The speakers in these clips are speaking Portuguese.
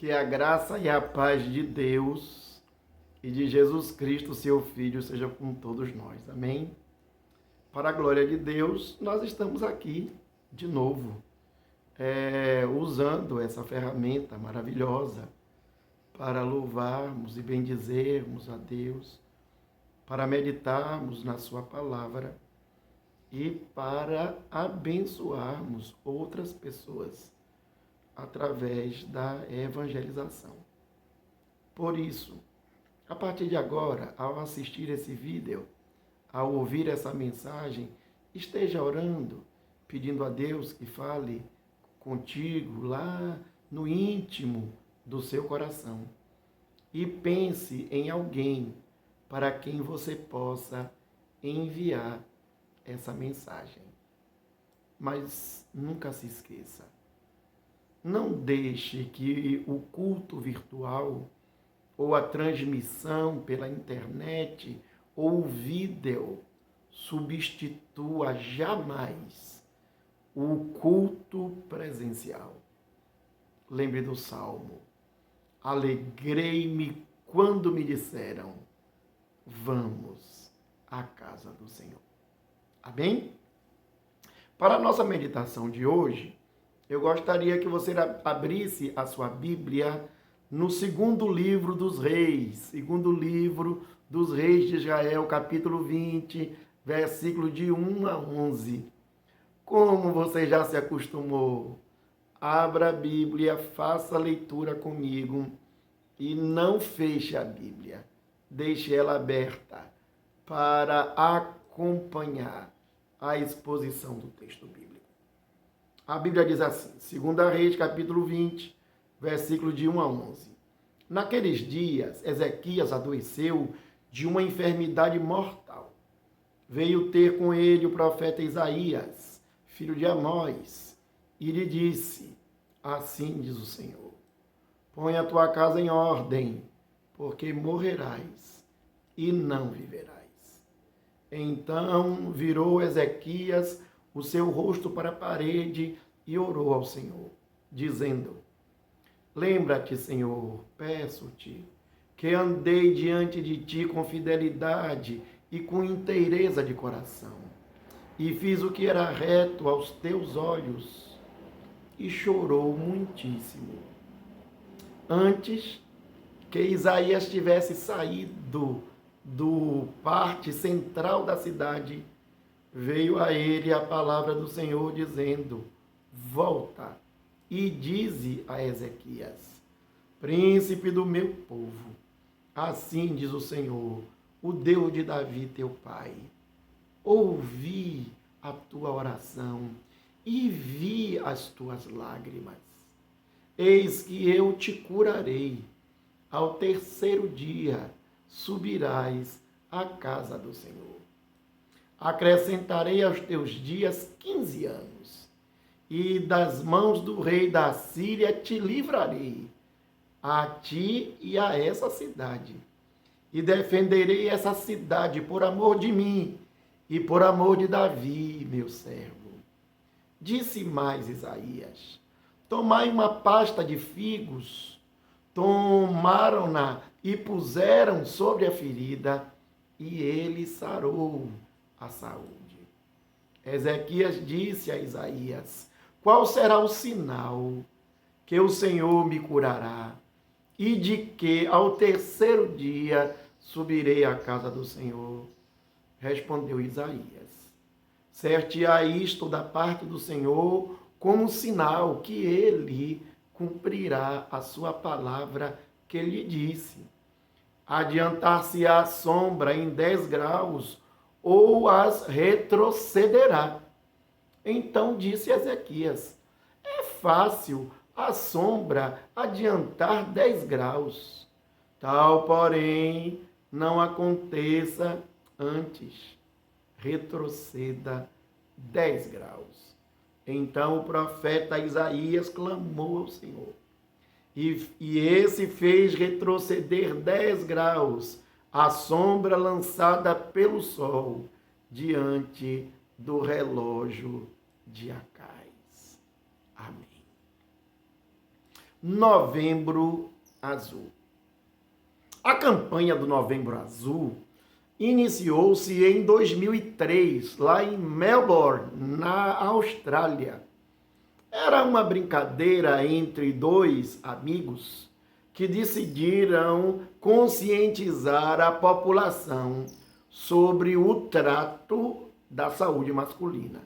Que a graça e a paz de Deus e de Jesus Cristo, seu Filho, seja com todos nós. Amém? Para a glória de Deus, nós estamos aqui de novo, usando essa ferramenta maravilhosa para louvarmos e bendizermos a Deus, para meditarmos na sua palavra e para abençoarmos outras pessoas através da evangelização. Por isso, a partir de agora, ao assistir esse vídeo, ao ouvir essa mensagem, esteja orando, pedindo a Deus que fale contigo lá no íntimo do seu coração. E pense em alguém para quem você possa enviar essa mensagem. Mas nunca se esqueça, não deixe que o culto virtual ou a transmissão pela internet ou o vídeo substitua jamais o culto presencial. Lembre do Salmo: alegrei-me quando me disseram, vamos à casa do Senhor. Amém? Para a nossa meditação de hoje, eu gostaria que você abrisse a sua Bíblia no segundo livro dos Reis de Israel, capítulo 20, versículo de 1 a 11. Como você já se acostumou, abra a Bíblia, faça a leitura comigo e não feche a Bíblia. Deixe ela aberta para acompanhar a exposição do texto bíblico. A Bíblia diz assim, 2 Reis, capítulo 20, versículo de 1 a 11. Naqueles dias, Ezequias adoeceu de uma enfermidade mortal. Veio ter com ele o profeta Isaías, filho de Amós, e lhe disse, assim diz o Senhor, põe a tua casa em ordem, porque morrerás e não viverás. Então virou Ezequias o seu rosto para a parede e orou ao Senhor, dizendo, lembra-te, Senhor, peço-te, que andei diante de ti com fidelidade e com inteireza de coração, e fiz o que era reto aos teus olhos, e chorou muitíssimo. Antes que Isaías tivesse saído do parte central da cidade, veio a ele a palavra do Senhor dizendo, volta e dize a Ezequias, príncipe do meu povo, assim diz o Senhor, o Deus de Davi teu pai, ouvi a tua oração e vi as tuas lágrimas. Eis que eu te curarei. Ao terceiro dia subirás à casa do Senhor. Acrescentarei aos teus dias 15 anos, e das mãos do rei da Síria te livrarei, a ti e a essa cidade. E defenderei essa cidade por amor de mim e por amor de Davi, meu servo. Disse mais Isaías, tomai uma pasta de figos, tomaram-na e puseram sobre a ferida, e ele sarou a saúde. Ezequias disse a Isaías, qual será o sinal que o Senhor me curará, e de que ao terceiro dia subirei à casa do Senhor? Respondeu Isaías, certeai isto da parte do Senhor como sinal que ele cumprirá a sua palavra que lhe disse. Adiantar-se-á a sombra em 10 graus, ou as retrocederá. Então disse Ezequias, é fácil a sombra adiantar 10 graus. Tal, porém, não aconteça antes. Retroceda 10 graus. Então o profeta Isaías clamou ao Senhor. E esse fez retroceder 10 graus a sombra lançada pelo sol diante do relógio de Acais. Amém. Novembro Azul. A campanha do Novembro Azul iniciou-se em 2003, lá em Melbourne, na Austrália. Era uma brincadeira entre dois amigos que decidiram conscientizar a população sobre o trato da saúde masculina.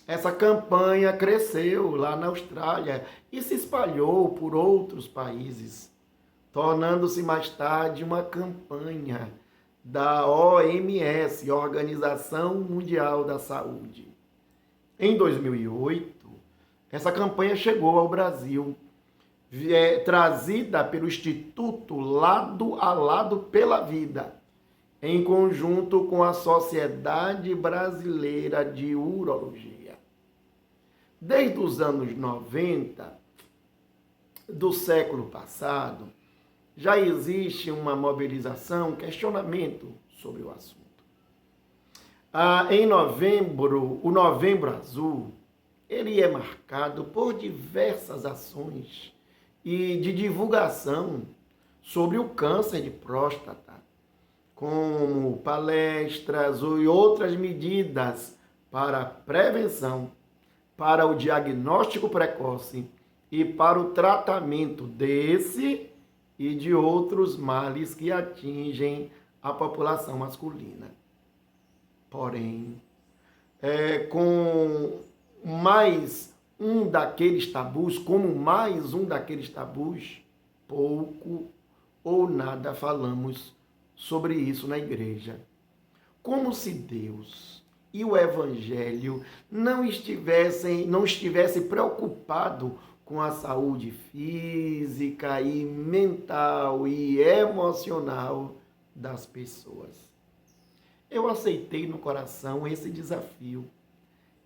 Essa campanha cresceu lá na Austrália e se espalhou por outros países, tornando-se mais tarde uma campanha da OMS, Organização Mundial da Saúde. Em 2008, essa campanha chegou ao Brasil, trazida pelo Instituto Lado a Lado pela Vida, em conjunto com a Sociedade Brasileira de Urologia. Desde os anos 90 do século passado, já existe uma mobilização, um questionamento sobre o assunto. Em novembro, o Novembro Azul, ele é marcado por diversas ações e de divulgação sobre o câncer de próstata, como palestras e outras medidas para a prevenção, para o diagnóstico precoce e para o tratamento desse e de outros males que atingem a população masculina. Porém, como mais um daqueles tabus, pouco ou nada falamos sobre isso na igreja. Como se Deus e o Evangelho não estivesse preocupado com a saúde física e mental e emocional das pessoas. Eu aceitei no coração esse desafio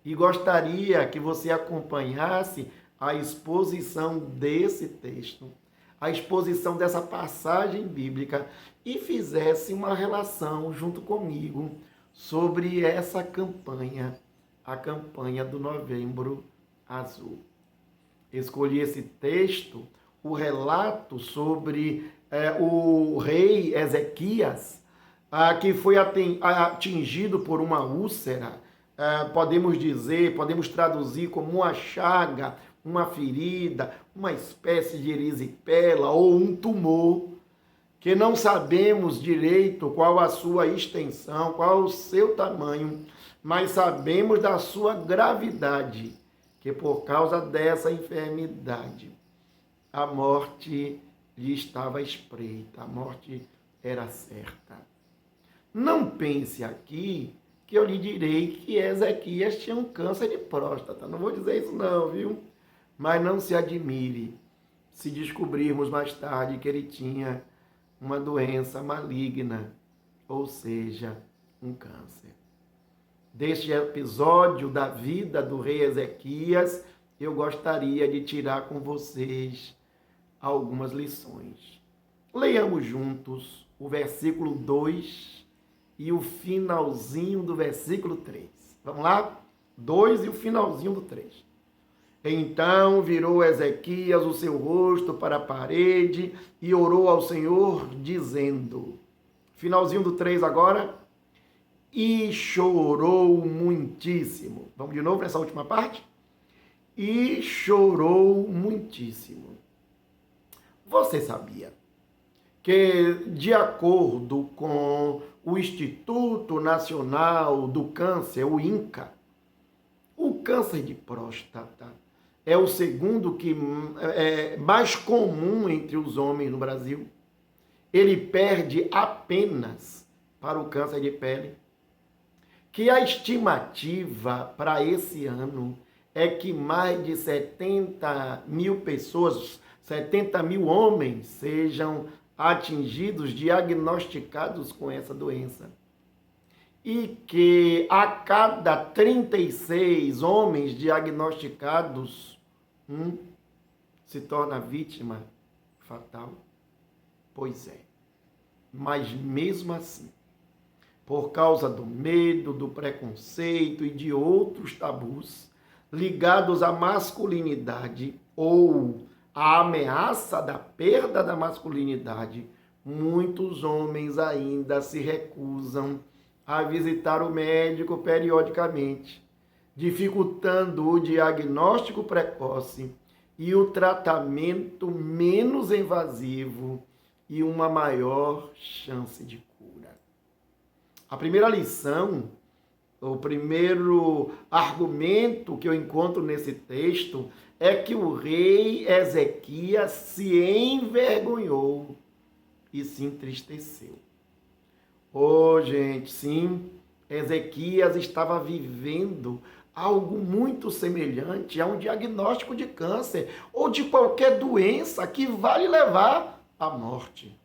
e gostaria que você acompanhasse a exposição desse texto, a exposição dessa passagem bíblica e fizesse uma relação junto comigo sobre essa campanha, a campanha do Novembro Azul. Escolhi esse texto, o relato sobre o rei Ezequias, que foi atingido por uma úlcera, podemos traduzir como uma chaga, uma ferida, uma espécie de erisipela ou um tumor, que não sabemos direito qual a sua extensão, qual o seu tamanho, mas sabemos da sua gravidade, que por causa dessa enfermidade, a morte lhe estava espreita, a morte era certa. Não pense aqui que eu lhe direi que Ezequias tinha um câncer de próstata. Não vou dizer isso não, viu? Mas não se admire se descobrirmos mais tarde que ele tinha uma doença maligna, ou seja, um câncer. Deste episódio da vida do rei Ezequias, eu gostaria de tirar com vocês algumas lições. Leiamos juntos o versículo 2 e o finalzinho do versículo 3. Vamos lá? 2 e o finalzinho do 3. Então virou Ezequias o seu rosto para a parede e orou ao Senhor, dizendo, finalzinho do 3 agora, e chorou muitíssimo. Vamos de novo nessa última parte? E chorou muitíssimo. Você sabia que, de acordo com o Instituto Nacional do Câncer, o INCA, o câncer de próstata é o segundo que é mais comum entre os homens no Brasil? Ele perde apenas para o câncer de pele, que a estimativa para esse ano é que mais de 70 mil pessoas, 70 mil homens sejam atingidos, diagnosticados com essa doença. E que a cada 36 homens diagnosticados, se torna vítima fatal. Pois é. Mas mesmo assim, por causa do medo, do preconceito e de outros tabus ligados à masculinidade ou a ameaça da perda da masculinidade, muitos homens ainda se recusam a visitar o médico periodicamente, dificultando o diagnóstico precoce e o tratamento menos invasivo e uma maior chance de cura. A primeira lição, o primeiro argumento que eu encontro nesse texto é que o rei Ezequias se envergonhou e se entristeceu. Oh, gente, sim, Ezequias estava vivendo algo muito semelhante a um diagnóstico de câncer ou de qualquer doença que vai lhe levar à morte.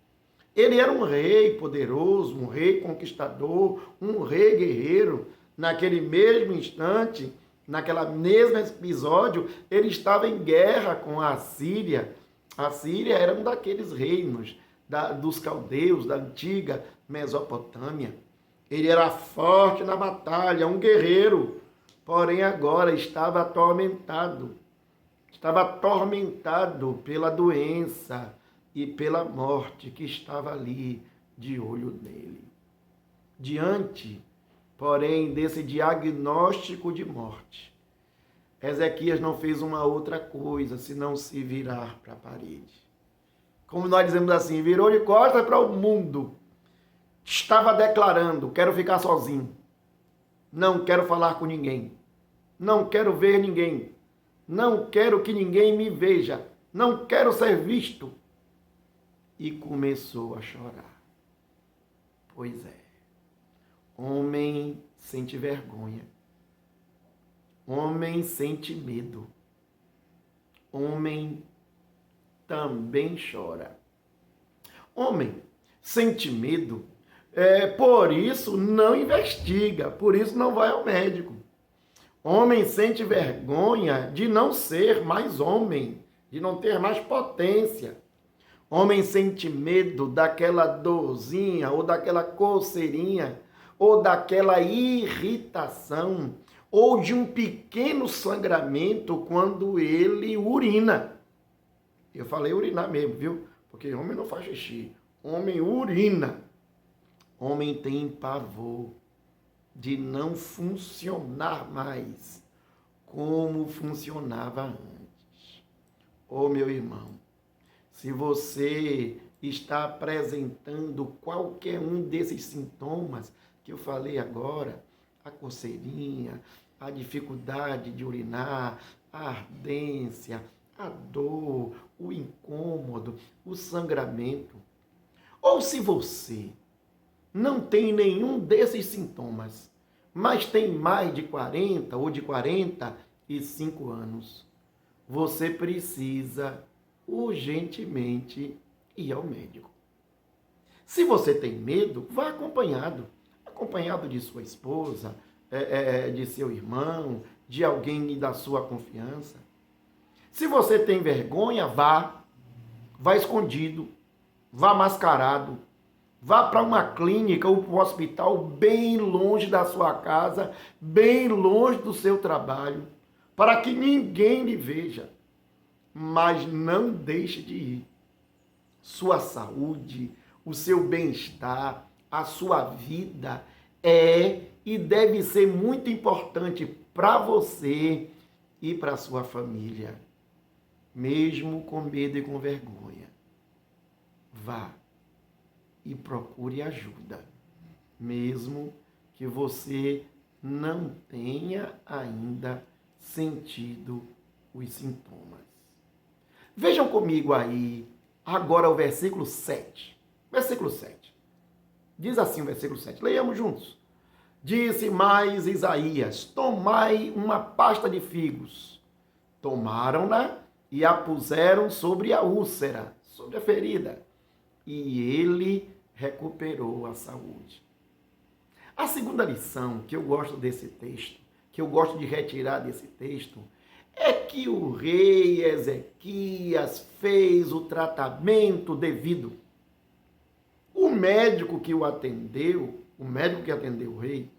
Ele era um rei poderoso, um rei conquistador, um rei guerreiro. Naquele mesmo instante, naquele mesmo episódio, ele estava em guerra com a Síria. A Síria era um daqueles reinos dos caldeus, da antiga Mesopotâmia. Ele era forte na batalha, um guerreiro, porém agora estava atormentado pela doença e pela morte que estava ali de olho nele. Diante, porém, desse diagnóstico de morte, Ezequias não fez uma outra coisa senão se virar para a parede. Como nós dizemos assim, virou de costas para o mundo. Estava declarando, quero ficar sozinho. Não quero falar com ninguém. Não quero ver ninguém. Não quero que ninguém me veja. Não quero ser visto. E começou a chorar. Pois é. Homem sente vergonha. Homem sente medo. Homem também chora. Homem sente medo, por isso não investiga, por isso não vai ao médico. Homem sente vergonha de não ser mais homem, de não ter mais potência. Homem sente medo daquela dorzinha, ou daquela coceirinha, ou daquela irritação, ou de um pequeno sangramento quando ele urina. Eu falei urinar mesmo, viu? Porque homem não faz xixi. Homem urina. Homem tem pavor de não funcionar mais como funcionava antes. Ô, meu irmão, se você está apresentando qualquer um desses sintomas que eu falei agora, a coceirinha, a dificuldade de urinar, a ardência, a dor, o incômodo, o sangramento. Ou se você não tem nenhum desses sintomas, mas tem mais de 40 ou de 45 anos, você precisa urgentemente ir ao médico. Se você tem medo, vá acompanhado de sua esposa, de seu irmão, de alguém da sua confiança. Se você tem vergonha, vá escondido, vá mascarado, vá para uma clínica ou para um hospital bem longe da sua casa, bem longe do seu trabalho, para que ninguém lhe veja. Mas não deixe de ir. Sua saúde, o seu bem-estar, a sua vida é e deve ser muito importante para você e para a sua família. Mesmo com medo e com vergonha, vá e procure ajuda, mesmo que você não tenha ainda sentido os sintomas. Vejam comigo aí, agora o versículo 7. Versículo 7. Diz assim o versículo 7. Leiamos juntos. Disse mais Isaías, tomai uma pasta de figos. Tomaram-na e a puseram sobre a úlcera, sobre a ferida. E ele recuperou a saúde. A segunda lição que eu gosto desse texto, que eu gosto de retirar desse texto, é que o rei Ezequias fez o tratamento devido. O médico que o atendeu, o médico que atendeu o rei,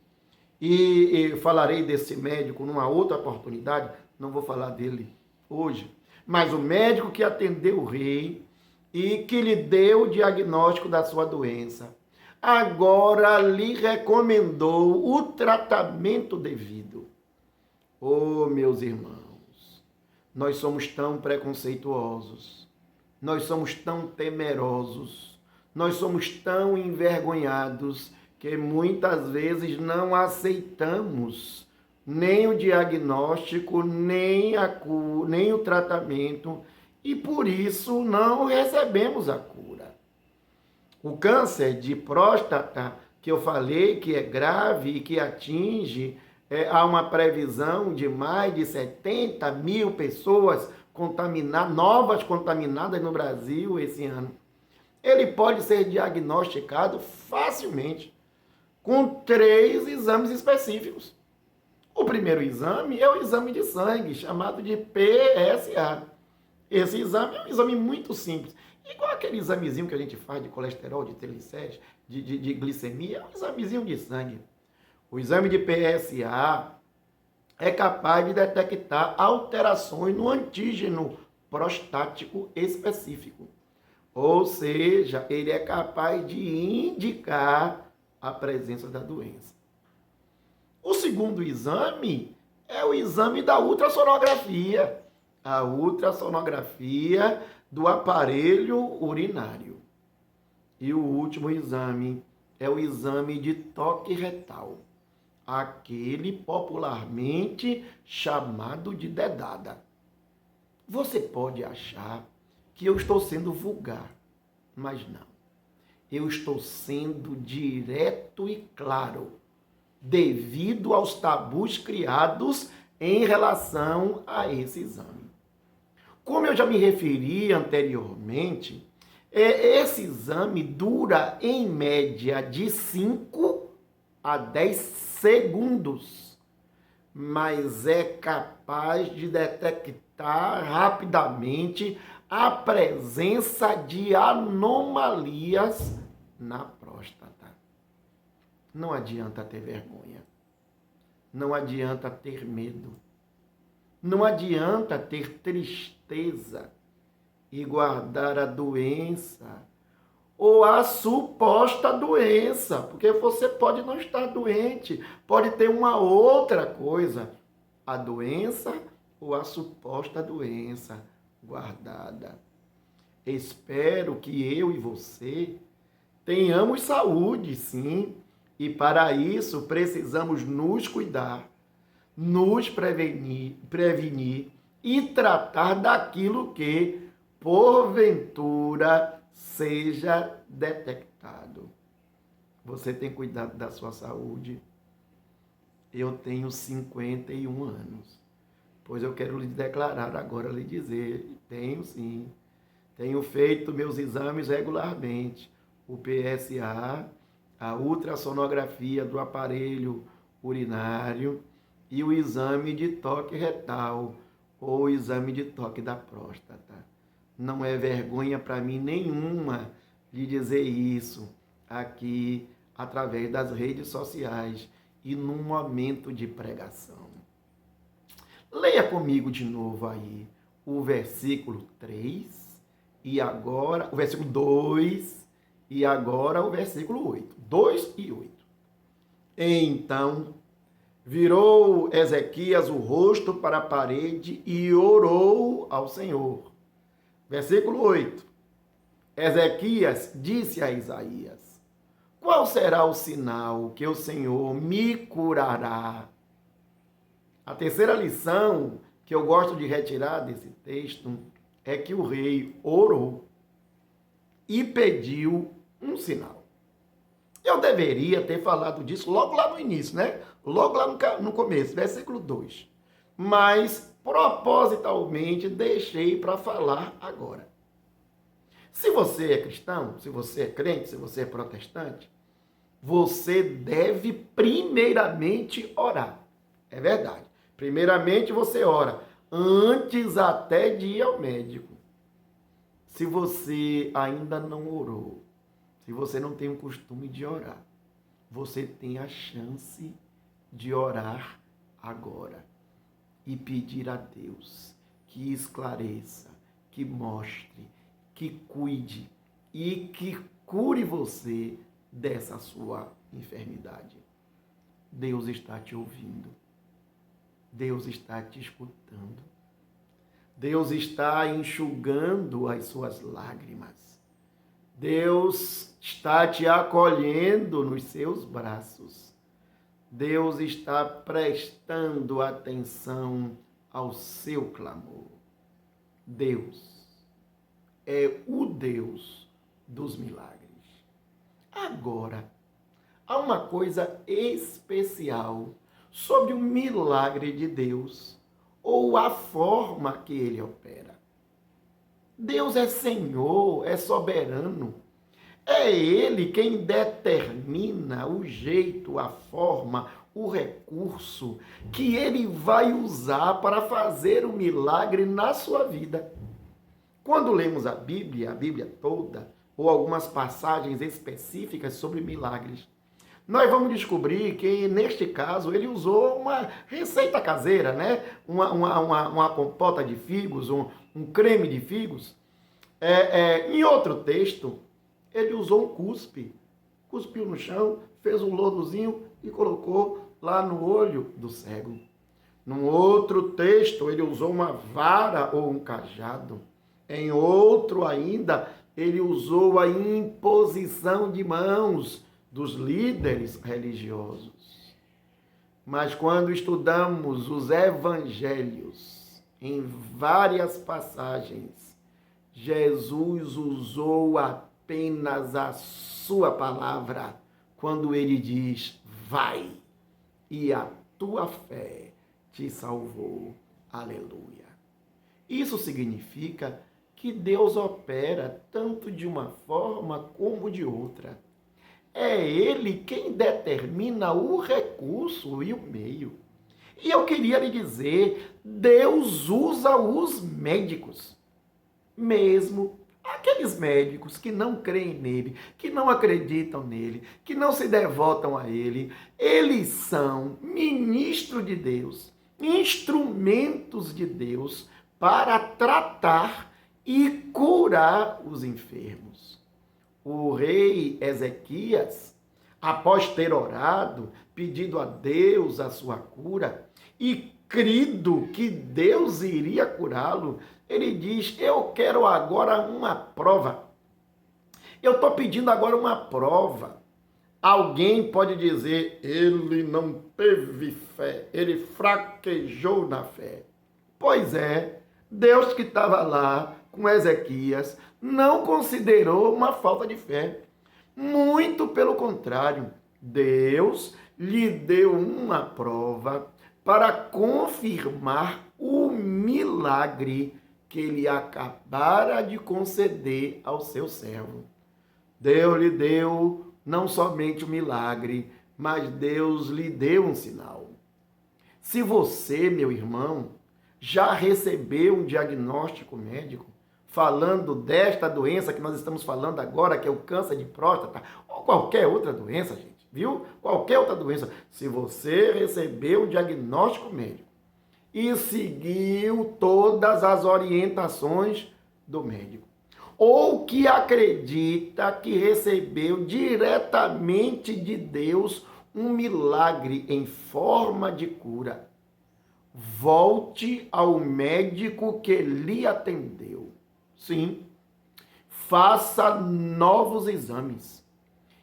e falarei desse médico numa outra oportunidade, não vou falar dele hoje, Mas o médico que atendeu o rei e que lhe deu o diagnóstico da sua doença, agora lhe recomendou o tratamento devido. Oh, meus irmãos, nós somos tão preconceituosos, nós somos tão temerosos, nós somos tão envergonhados que muitas vezes não aceitamos nem o diagnóstico, nem a cura, nem o tratamento, e por isso não recebemos a cura. O câncer de próstata, que eu falei que é grave e que atinge, há uma previsão de mais de 70 mil pessoas novas contaminadas no Brasil esse ano. Ele pode ser diagnosticado facilmente com 3 exames específicos. O primeiro exame é o exame de sangue, chamado de PSA. Esse exame é um exame muito simples. Igual aquele examezinho que a gente faz de colesterol, de triglicéridos, de glicemia, é um examezinho de sangue. O exame de PSA é capaz de detectar alterações no antígeno prostático específico. Ou seja, ele é capaz de indicar a presença da doença. O segundo exame é o exame da ultrassonografia. A ultrassonografia do aparelho urinário. E o último exame é o exame de toque retal, aquele popularmente chamado de dedada. Você pode achar que eu estou sendo vulgar, mas não. Eu estou sendo direto e claro, devido aos tabus criados em relação a esse exame. Como eu já me referi anteriormente, esse exame dura em média de 5 a 10 segundos, mas é capaz de detectar rapidamente a presença de anomalias na próstata. Não adianta ter vergonha, não adianta ter medo, não adianta ter tristeza e guardar a doença ou a suposta doença, porque você pode não estar doente, pode ter uma outra coisa, a doença ou a suposta doença guardada. Espero que eu e você tenhamos saúde, sim, e para isso precisamos nos cuidar, nos prevenir e tratar daquilo que, porventura, seja detectado. Você tem cuidado da sua saúde? Eu tenho 51 anos. Pois eu quero lhe declarar agora, lhe dizer, tenho sim. Tenho feito meus exames regularmente. O PSA, a ultrassonografia do aparelho urinário e o exame de toque retal ou o exame de toque da próstata. Não é vergonha para mim nenhuma de dizer isso aqui através das redes sociais e num momento de pregação. Leia comigo de novo aí o versículo 3 e agora o versículo 2 e agora o versículo 8. 2 e 8. Então virou Ezequias o rosto para a parede e orou ao Senhor. Versículo 8. Ezequias disse a Isaías: qual será o sinal que o Senhor me curará? A terceira lição que eu gosto de retirar desse texto é que o rei orou e pediu um sinal. Eu deveria ter falado disso logo lá no início, né? Logo lá no começo, versículo 2. Mas, propositalmente, deixei para falar agora. Se você é cristão, se você é crente, se você é protestante, você deve primeiramente orar. É verdade. Primeiramente você ora, antes até de ir ao médico. Se você ainda não orou, se você não tem o costume de orar, você tem a chance de orar agora e pedir a Deus que esclareça, que mostre, que cuide e que cure você dessa sua enfermidade. Deus está te ouvindo. Deus está te escutando. Deus está enxugando as suas lágrimas. Deus está te acolhendo nos seus braços. Deus está prestando atenção ao seu clamor. Deus é o Deus dos milagres. Agora, há uma coisa especial sobre o milagre de Deus, ou a forma que ele opera. Deus é Senhor, é soberano. É Ele quem determina o jeito, a forma, o recurso que Ele vai usar para fazer o milagre na sua vida. Quando lemos a Bíblia toda, ou algumas passagens específicas sobre milagres, nós vamos descobrir que, neste caso, ele usou uma receita caseira, né? Uma compota de figos, um creme de figos. Em outro texto, ele usou um cuspe. Cuspiu no chão, fez um lodozinho e colocou lá no olho do cego. Num outro texto, ele usou uma vara ou um cajado. Em outro ainda, ele usou a imposição de mãos dos líderes religiosos. Mas quando estudamos os evangelhos, em várias passagens, Jesus usou apenas a sua palavra quando ele diz: vai, e a tua fé te salvou. Aleluia. Isso significa que Deus opera tanto de uma forma como de outra. É Ele quem determina o recurso e o meio. E eu queria lhe dizer, Deus usa os médicos. Mesmo aqueles médicos que não creem nele, que não acreditam nele, que não se devotam a ele, eles são ministros de Deus, instrumentos de Deus para tratar e curar os enfermos. O rei Ezequias, após ter orado, pedido a Deus a sua cura e crido que Deus iria curá-lo, ele diz: eu quero agora uma prova. Eu estou pedindo agora uma prova. Alguém pode dizer: ele não teve fé, ele fraquejou na fé. Pois é, Deus que estava lá com Ezequias não considerou uma falta de fé. Muito pelo contrário, Deus lhe deu uma prova para confirmar o milagre que ele acabara de conceder ao seu servo. Deus lhe deu não somente o milagre, mas Deus lhe deu um sinal. Se você, meu irmão, já recebeu um diagnóstico médico falando desta doença que nós estamos falando agora, que é o câncer de próstata, ou qualquer outra doença, gente, viu? Qualquer outra doença. Se você recebeu um diagnóstico médico e seguiu todas as orientações do médico, ou que acredita que recebeu diretamente de Deus um milagre em forma de cura, volte ao médico que lhe atendeu. Sim, faça novos exames.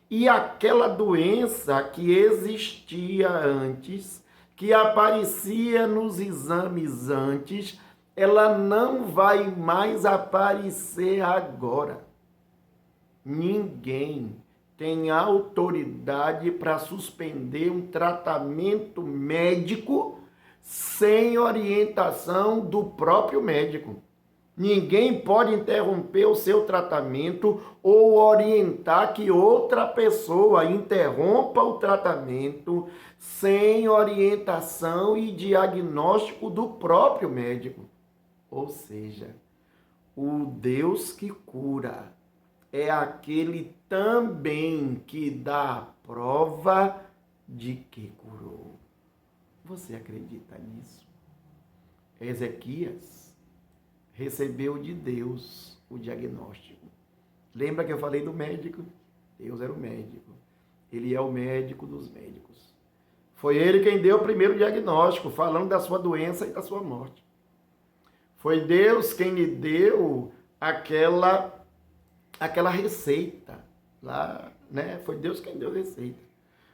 E aquela doença que existia antes, que aparecia nos exames antes, ela não vai mais aparecer agora. Ninguém tem autoridade para suspender um tratamento médico sem orientação do próprio médico. Ninguém pode interromper o seu tratamento ou orientar que outra pessoa interrompa o tratamento sem orientação e diagnóstico do próprio médico. Ou seja, o Deus que cura é aquele também que dá a prova de que curou. Você acredita nisso? Ezequias recebeu de Deus o diagnóstico. Lembra que eu falei do médico? Deus era o médico. Ele é o médico dos médicos. Foi ele quem deu o primeiro diagnóstico, falando da sua doença e da sua morte. Foi Deus quem lhe deu aquela receita lá, né? Foi Deus quem deu a receita.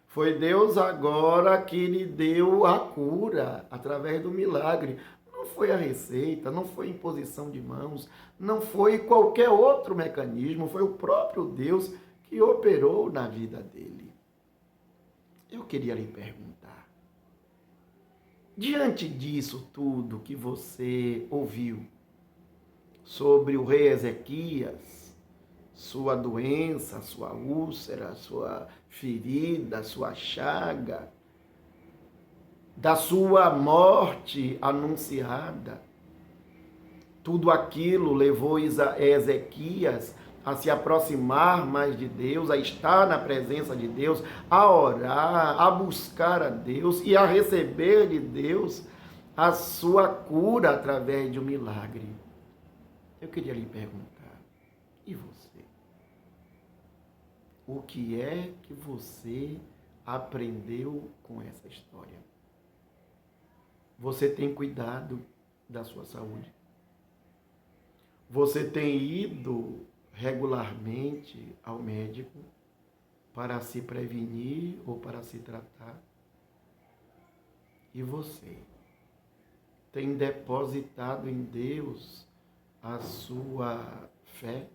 Foi Deus agora que lhe deu a cura através do milagre. Não foi a receita, não foi imposição de mãos, não foi qualquer outro mecanismo, foi o próprio Deus que operou na vida dele. Eu queria lhe perguntar, diante disso tudo que você ouviu sobre o rei Ezequias, sua doença, sua úlcera, sua ferida, sua chaga, da sua morte anunciada, tudo aquilo levou Ezequias a se aproximar mais de Deus, a estar na presença de Deus, a orar, a buscar a Deus e a receber de Deus a sua cura através de um milagre. Eu queria lhe perguntar, e você? O que é que você aprendeu com essa história? Você tem cuidado da sua saúde? Você tem ido regularmente ao médico para se prevenir ou para se tratar? E você tem depositado em Deus a sua fé,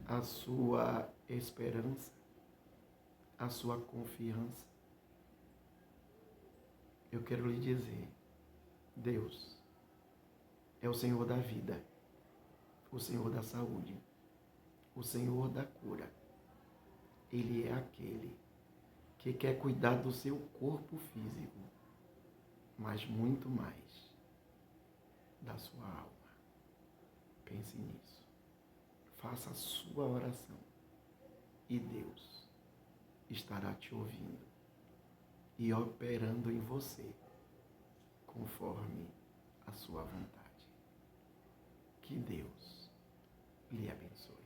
a sua esperança, a sua confiança? Eu quero lhe dizer, Deus é o Senhor da vida, o Senhor da saúde, o Senhor da cura. Ele é aquele que quer cuidar do seu corpo físico, mas muito mais da sua alma. Pense nisso. Faça a sua oração e Deus estará te ouvindo e operando em você conforme a sua vontade. Que Deus lhe abençoe.